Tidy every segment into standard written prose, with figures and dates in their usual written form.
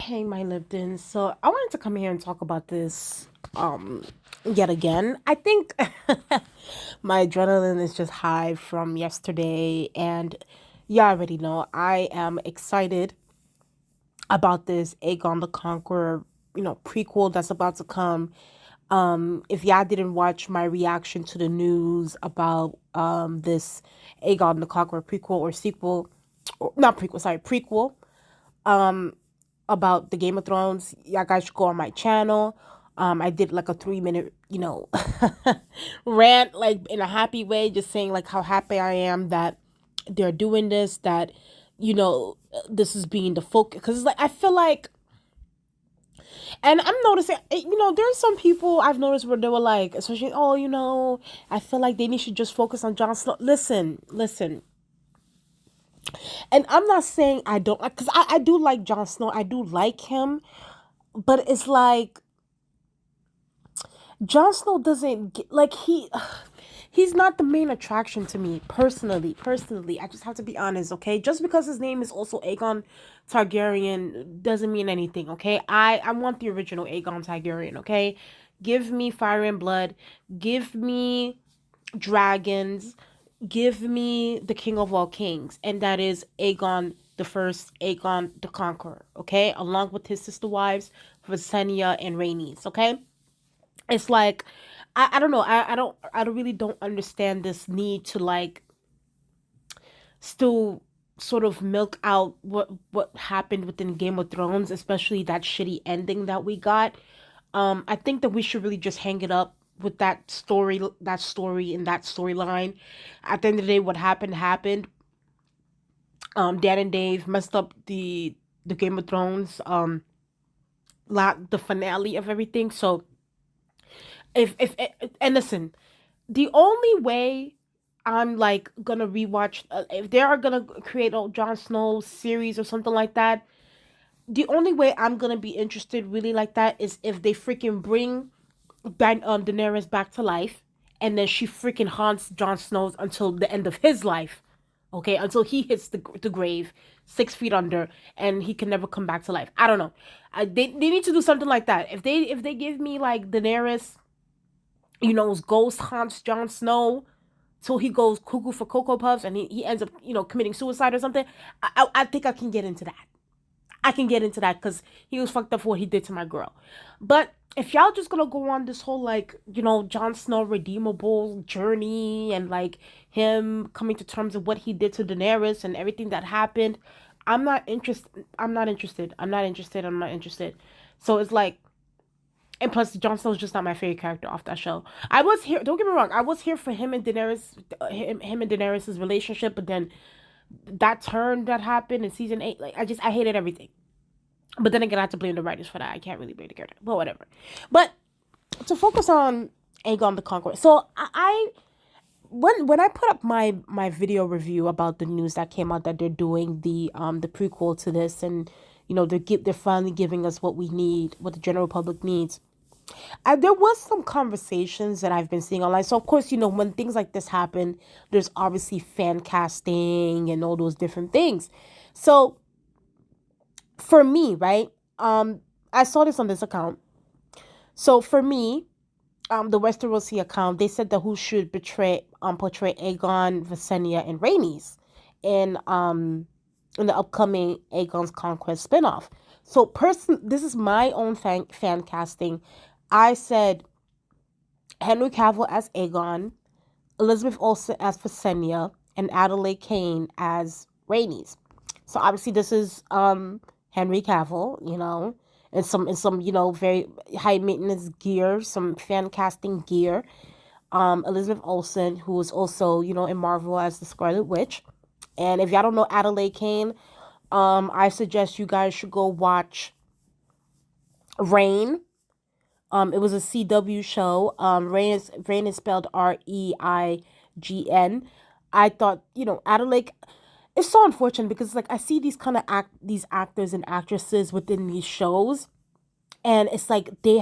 Hey, my Lipton. So I wanted to come here and talk about this yet again. I think my adrenaline is just high from yesterday, and you already know I am excited about this Aegon the Conqueror, prequel that's about to come. If y'all didn't watch my reaction to the news about this Aegon the Conqueror prequel or sequel, or not prequel, sorry, prequel, about the Game of Thrones, y'all guys should go on my channel. I did like a 3 minute, rant, like in a happy way, just saying like how happy I am that they're doing this, that, this is being the focus. Cause it's like, I feel like, and I'm noticing, there's some people I've noticed where they were like, especially, oh, I feel like they need to just focus on Jon Snow. Listen. And I'm not saying I don't, because I do like Jon Snow. I do like him. But it's like, Jon Snow doesn't get, like he's not the main attraction to me personally. I just have to be honest, okay? Just because his name is also Aegon Targaryen doesn't mean anything, okay? I want the original Aegon Targaryen, okay? Give me fire and blood, give me dragons, give me the king of all kings, and that is Aegon the first, Aegon the Conqueror, okay? Along with his sister wives, Visenya and Rhaenys, okay? It's like I don't know. I don't really don't understand this need to like still sort of milk out what happened within Game of Thrones, especially that shitty ending that we got. I think that we should really just hang it up with that story and that storyline. At the end of the day, what happened happened. Dan and Dave messed up the Game of Thrones the finale of everything. So if and listen, the only way I'm like gonna rewatch, if they are gonna create a Jon Snow series or something like that, the only way I'm gonna be interested really like that is if they freaking bring Daenerys back to life, and then she freaking haunts Jon Snow until the end of his life. Okay, until he hits the grave 6 feet under, and he can never come back to life. I don't know. They need to do something like that. If they give me like Daenerys, ghost haunts Jon Snow till he goes cuckoo for Cocoa Puffs, and he ends up, committing suicide or something. I think I can get into that. I can get into that because he was fucked up for what he did to my girl. But if y'all just gonna go on this whole like, Jon Snow redeemable journey and like him coming to terms of what he did to Daenerys and everything that happened, I'm not interested. I'm not interested. I'm not interested. I'm not interested. So it's like, and plus, Jon Snow's just not my favorite character off that show. I was here. Don't get me wrong. I was here for him and Daenerys, him and Daenerys's relationship. But then that turn that happened in season 8, like I hated everything. But then again, I have to blame the writers for that. I can't really blame the character. But whatever. But to focus on Aegon the Conqueror. So when I put up my video review about the news that came out that they're doing the prequel to this, and they're finally giving us what we need, what the general public needs. There was some conversations that I've been seeing online. So of course, when things like this happen, there's obviously fan casting and all those different things. So for me, right? I saw this on this account. So for me, the Westerosi account, they said that who should portray Aegon, Visenya, and Rhaenys in the upcoming Aegon's Conquest spinoff. So this is my own fan casting. I said Henry Cavill as Aegon, Elizabeth Olsen as Visenya, and Adelaide Kane as Rhaenys. So obviously this is Henry Cavill, in some very high maintenance gear, some fan casting gear. Elizabeth Olsen, who is also in Marvel as the Scarlet Witch. And if y'all don't know Adelaide Kane, I suggest you guys should go watch Rain. It was a CW show. Rain is spelled Reign. I thought, Adelaide. It's so unfortunate because like I see these kind of these actors and actresses within these shows, and it's like they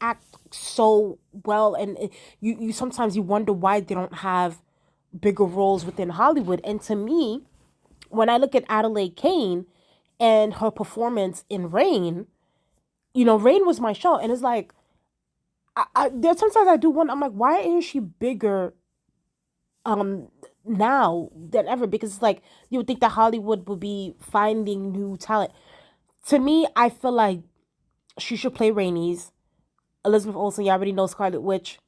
act so well, and you sometimes you wonder why they don't have bigger roles within Hollywood. And to me, when I look at Adelaide Kane and her performance in Rain, you know, Rain was my show. And it's like, there's sometimes I do wonder, I'm like, why isn't she bigger um now than ever? Because it's like, you would think that Hollywood would be finding new talent. To me, I feel like she should play Rainey's. Elizabeth Olsen, you already know Scarlet Witch,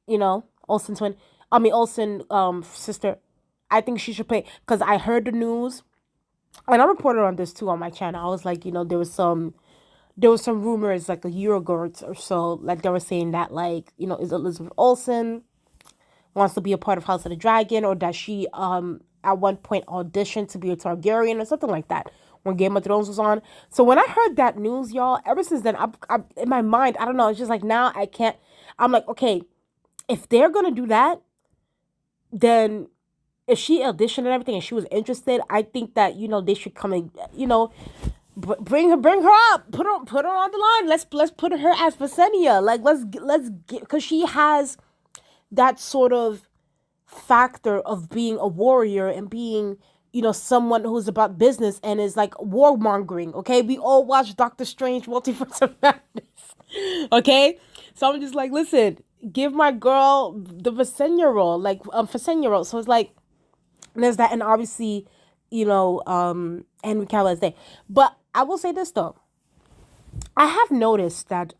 you know, Olsen twin. I mean, Olsen sister. I think she should play, because I heard the news, and I reported on this too on my channel. I was like, you know, there was some rumors like a year ago or so, like they were saying that, like, you know, is Elizabeth Olsen wants to be a part of House of the Dragon, or that she at one point auditioned to be a Targaryen or something like that when Game of Thrones was on. So when I heard that news, y'all, ever since then, I in my mind, I don't know, it's just like now I can't. I'm like, okay, if they're gonna do that, then if she auditioned and everything and she was interested, I think that, you know, they should come and, you know, bring her up, put her on the line. Let's put her as Visenya. Like, let's get, because she has that sort of factor of being a warrior and being, you know, someone who's about business and is like warmongering. Okay, we all watch Doctor Strange Multiverse of Madness. Okay, so I'm just like, listen, give my girl the Visenya role, like Visenya role. So it's like, there's that, and obviously, you know, Henry Cavill is there. But I will say this though, I have noticed that,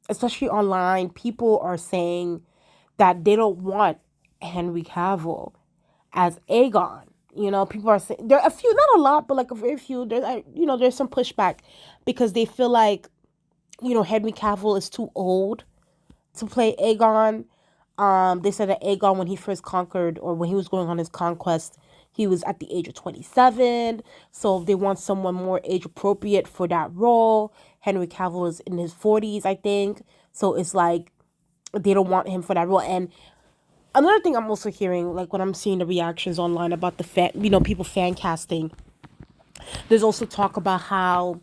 especially online, people are saying that they don't want Henry Cavill as Aegon. You know, people are saying, there are a few, not a lot, but like a very few. There's, you know, there's some pushback because they feel like, you know, Henry Cavill is too old to play Aegon. They said that Aegon, when he first conquered, or when he was going on his conquest, he was at the age of 27. So they want someone more age appropriate for that role. Henry Cavill is in his 40s, I think. So it's like they don't want him for that role. And another thing I'm also hearing, like when I'm seeing the reactions online about the fan, you know, people fan casting, there's also talk about how,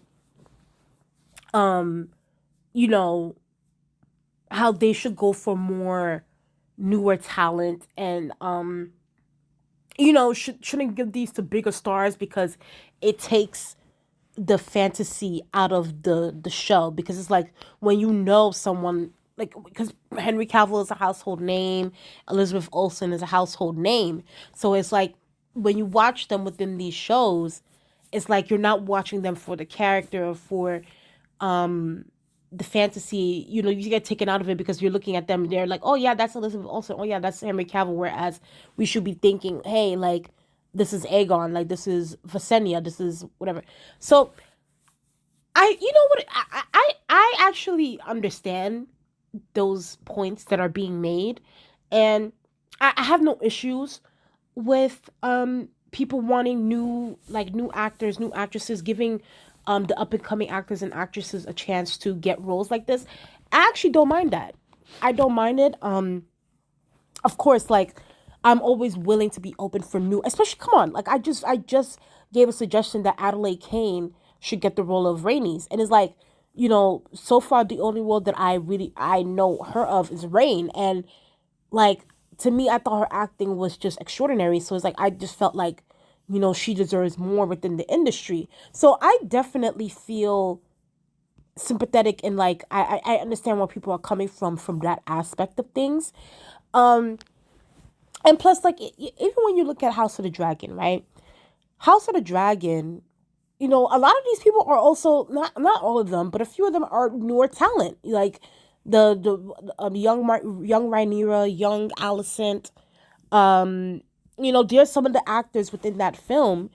you know, how they should go for more newer talent, and you know, shouldn't give these to bigger stars because it takes the fantasy out of the show. Because it's like, when you know someone, like, because Henry Cavill is a household name, Elizabeth Olsen is a household name, so it's like, when you watch them within these shows, it's like you're not watching them for the character or for the fantasy. You know, you get taken out of it because you're looking at them, they're like, oh yeah, that's Elizabeth Olsen, oh yeah, that's Henry Cavill, whereas we should be thinking, hey, like, this is Aegon, like, this is Visenya, this is whatever. So you know what, I actually understand those points that are being made, and I have no issues with people wanting new actors, new actresses, giving the up and coming actors and actresses a chance to get roles like this. I actually don't mind that. I don't mind it. Of course, like, I'm always willing to be open for new, especially, come on, like, I just gave a suggestion that Adelaide Kane should get the role of Rhaenys, and it's like, you know, so far the only role that I know her of is Rain, and like, to me, I thought her acting was just extraordinary. So it's like, I just felt like, you know, she deserves more within the industry. So I definitely feel sympathetic, and like, I understand where people are coming from that aspect of things. Um, and plus, like, even when you look at House of the Dragon, right? House of the Dragon, you know, a lot of these people are also, not all of them, but a few of them are newer talent. Like the young Rhaenyra, young Alicent. You know, there's some of the actors within that film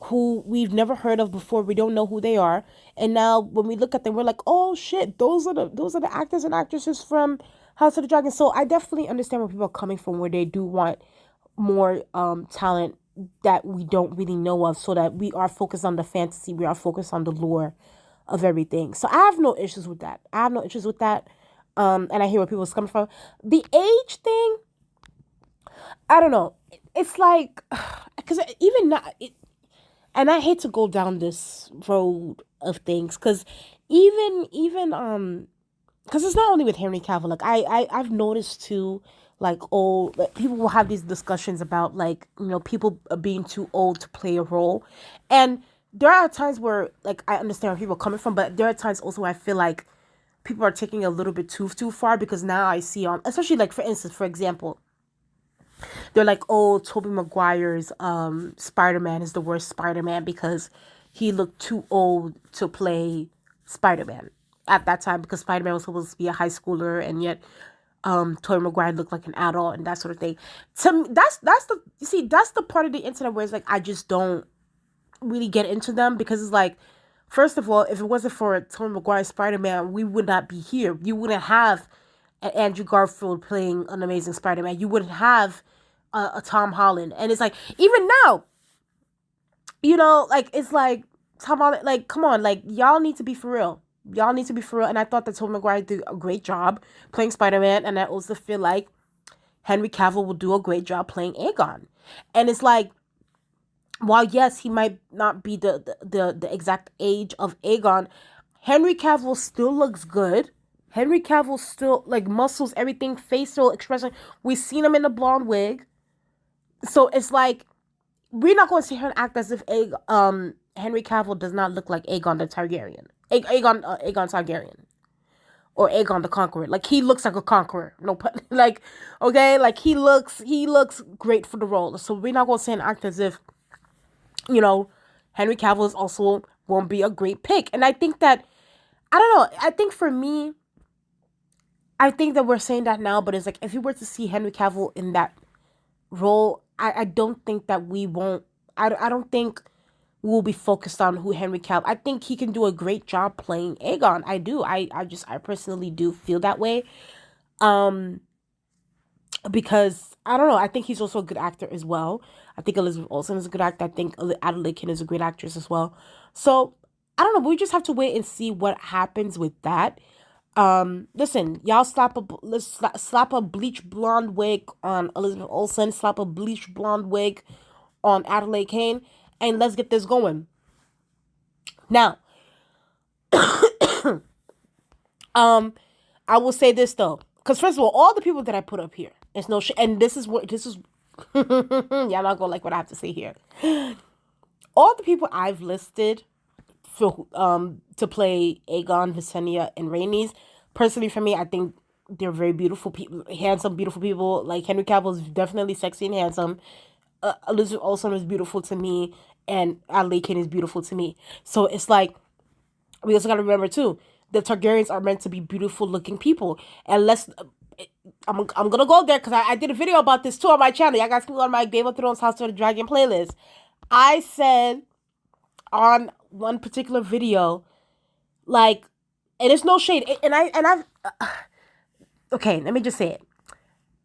who we've never heard of before. We don't know who they are, and now when we look at them, we're like, oh shit, those are the actors and actresses from House of the Dragon. So I definitely understand where people are coming from, where they do want more talent that we don't really know of, so that we are focused on the fantasy, we are focused on the lore of everything. So I have no issues with that. I have no issues with that. And I hear where people's coming from. The age thing, I don't know. It's like, because even not, and I hate to go down this road of things, because because it's not only with Henry Cavill. Like, I've noticed too, like, like, people will have these discussions about, like, you know, people being too old to play a role, and there are times where like I understand where people are coming from, but there are times also where I feel like people are taking a little bit too far, because now I see on, especially like for instance, for example, they're like, oh, Tobey Maguire's Spider-Man is the worst Spider-Man because he looked too old to play Spider-Man at that time, because Spider-Man was supposed to be a high schooler, and yet Tobey Maguire looked like an adult and that sort of thing. To me, that's the, you see, that's the part of the internet where it's like I just don't really get into them, because it's like, first of all, if it wasn't for Tobey Maguire's Spider-Man, we would not be here. You wouldn't have Andrew Garfield playing an amazing Spider-Man. You wouldn't have a Tom Holland. And it's like, even now, like, it's like, Tom Holland, like, come on, like, y'all need to be for real. Y'all need to be for real. And I thought that Tobey Maguire did a great job playing Spider-Man. And I also feel like Henry Cavill will do a great job playing Aegon. And it's like, while yes, he might not be the exact age of Aegon, Henry Cavill still looks good. Henry Cavill still, like, muscles, everything, facial expression. We've seen him in a blonde wig. So it's like, we're not going to sit here and act as if Henry Cavill does not look like Aegon the Targaryen. Aegon Targaryen. Or Aegon the Conqueror. Like, he looks like a conqueror. No, like, okay? Like, he looks great for the role. So we're not going to sit and act as if, Henry Cavill is also won't be a great pick. And I think that, I don't know, I think for me, I think that we're saying that now, but it's like, if you were to see Henry Cavill in that role, I don't think that we won't, I don't think we'll be focused on who Henry Cavill. I think he can do a great job playing Aegon. I do. I personally do feel that way. Um, because I don't know, I think he's also a good actor as well. I think Elizabeth Olsen is a good actor. I think Adelaide Kane is a great actress as well. So I don't know. We just have to wait and see what happens with that. Listen, y'all slap a bleach blonde wig on Elizabeth Olsen, slap a bleach blonde wig on Adelaide Kane, and let's get this going. Now, I will say this though, because first of all the people that I put up here, it's no shit, and this is y'all not gonna like what I have to say here. All the people I've listed for to play Aegon, Visenya, and Rhaenys, personally for me, I think they're very beautiful people, handsome, beautiful people. Like, Henry Cavill is definitely sexy and handsome. Elizabeth Olsen is beautiful to me, and Adelaide Kane is beautiful to me. So it's like, we also gotta remember too, the Targaryens are meant to be beautiful looking people. And I'm gonna go there because I did a video about this too on my channel. Y'all guys can go on my Game of Thrones House of the Dragon playlist. I said on one particular video, like, and it's no shade, I've okay, let me just say it.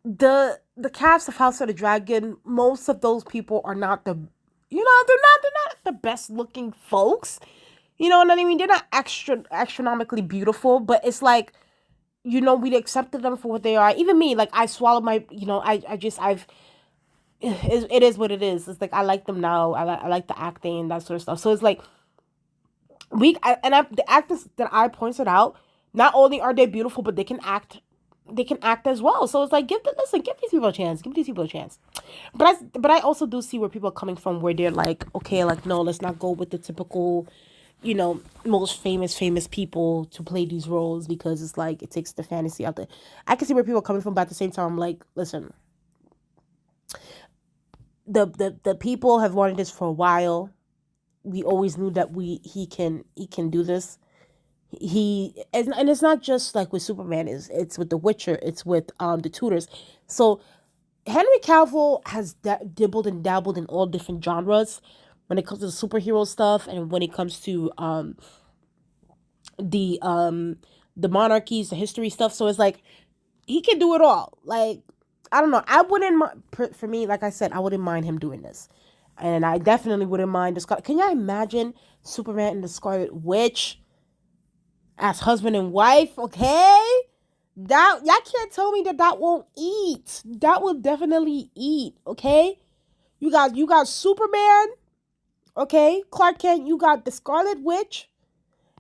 The cast of House of the Dragon, most of those people are not they're not the best looking folks. You know what I mean? They're not astronomically beautiful, but it's like, we accepted them for what they are. Even me, like, I swallowed my, it is what it is. It's like, I like them now. I like the acting and that sort of stuff. So it's like, the actors that I pointed out, not only are they beautiful, but they can act as well. So it's like, give these people a chance. Give these people a chance. But I also do see where people are coming from, where they're like, okay, like, no, let's not go with the typical, most famous people to play these roles, because it's like, it takes the fantasy out there. I can see where people are coming from, but at the same time, I'm like, listen, the people have wanted this for a while. We always knew that he can do this. And it's not just like with Superman, it's with The Witcher, it's with the Tudors. So Henry Cavill has dibbled and dabbled in all different genres when it comes to the superhero stuff, and when it comes to the monarchies, the history stuff. So it's like, he can do it all. Like, I don't know. I wouldn't for me, like I said, I wouldn't mind him doing this. And I definitely wouldn't mind can you imagine Superman and the Scarlet Witch as husband and wife? Okay, that, y'all can't tell me that won't eat. That will definitely eat. Okay, you got Superman. Okay, Clark Kent. You got the Scarlet Witch,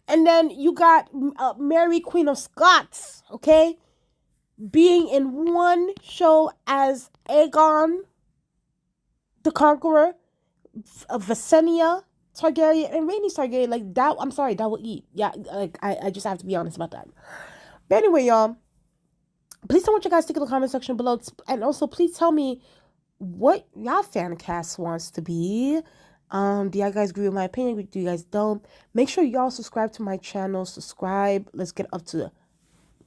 and then you got Mary, Queen of Scots. Okay, being in one show as Aegon the Conqueror, Visenya Targaryen and Rhaenys Targaryen, like that. I'm sorry, that will eat. Yeah, like I just have to be honest about that. But anyway, y'all, please tell me what you guys think in the comment section below, and also please tell me what y'all fan cast wants to be. Do y'all guys agree with my opinion? Do you guys don't? Make sure y'all subscribe to my channel. Subscribe. Let's get up to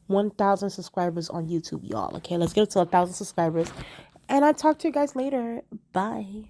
1,000 subscribers on YouTube, y'all. Okay, let's get up to 1,000 subscribers. And I'll talk to you guys later. Bye.